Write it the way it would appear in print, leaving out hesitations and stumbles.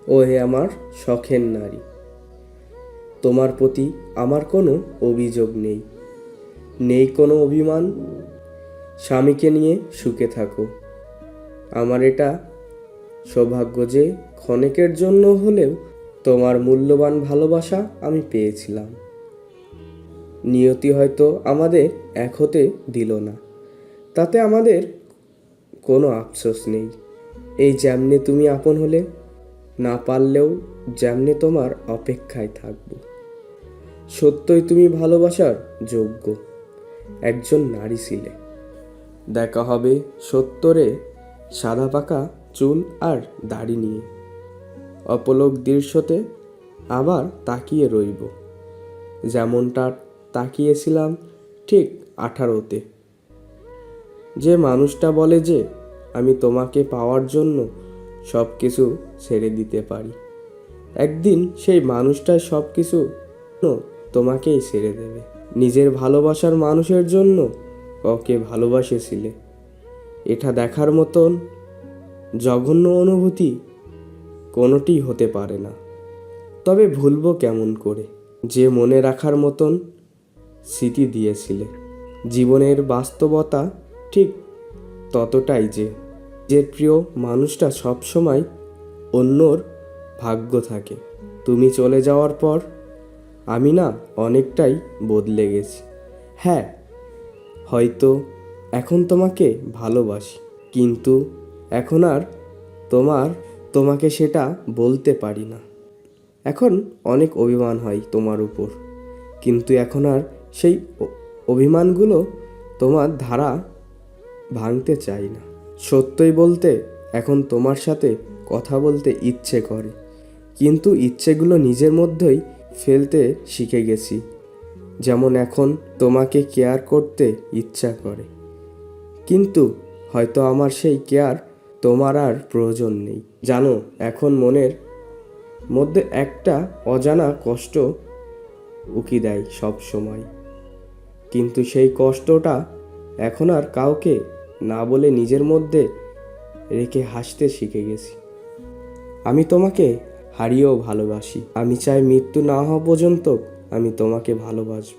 ও হে আমার শখের নারী, তোমার প্রতি আমার কোনো অভিযোগ নেই, নেই কোনো অভিমান। স্বামীকে নিয়ে সুখে থাকো। আমার এটা সৌভাগ্য যে ক্ষণিকের জন্য হলেও তোমার মূল্যবান ভালোবাসা আমি পেয়েছিলাম। নিয়তি হয়তো আমাদের এক হতে দিল না, তাতে আমাদের কোনো আফসোস নেই। এই যেমনে তুমি আপন হলে, না পারলেও যেমনে তোমার অপেক্ষায় থাকবো। সত্যই তুমি ভালোবাসার যোগ্য একজন নারী ছিলে। দেখা হবে সত্তরে, সাদা পাকা চুল আর দাড়ি নিয়ে। অপলক দৃশ্যতে আবার তাকিয়ে রইব, যেমনটা তাকিয়েছিলাম ঠিক 18তে। যে মানুষটা বলে যে আমি তোমাকে পাওয়ার জন্য সব কিছু ছেড়ে দিতে পারি, একদিন সেই মানুষটাই সব কিছু তোমাকেই ছেড়ে দেবে। নিজের ভালোবাসার মানুষের জন্য ওকে ভালোবাসেছিলে, এটা দেখার মতন জঘন্য অনুভূতি কোনোটি হতে পারে না। তবে ভুলবো কেমন করে যে মনে রাখার মতন স্মৃতি দিয়েছিলে। জীবনের বাস্তবতা ঠিক ততটাই যে প্রিয় মানুষটা সবসময় অন্যর ভাগ্য থাকে। তুমি চলে যাওয়ার পর আমি না অনেকটাই বদলে গেছি। হ্যাঁ, হয়তো এখন তোমাকে ভালোবাসি, কিন্তু এখন আর তোমাকে সেটা বলতে পারি না। এখন অনেক অভিমান হয় তোমার উপর, কিন্তু এখন আর সেই অভিমানগুলো তোমার ধারা ভাঙতে চাই না। সত্যই বলতে এখন তোমার সাথে কথা বলতে ইচ্ছে করে, কিন্তু ইচ্ছেগুলো নিজের মধ্যেই ফেলতে শিখে গেছি। যেমন এখন তোমাকে কেয়ার করতে ইচ্ছা করে, কিন্তু হয়তো আমার সেই কেয়ার তোমার আর প্রয়োজন নেই। জানো, এখন মনের মধ্যে একটা অজানা কষ্ট উকি দেয় সব সময়, কিন্তু সেই কষ্টটা এখন আর কাউকে না বলে নিজের মধ্যে রেখে হাসতে শিখে গেছি। আমি তোমাকে হারিয়েও ভালোবাসি। আমি চাই মৃত্যু না হওয়া পর্যন্ত আমি তোমাকে ভালোবাসব।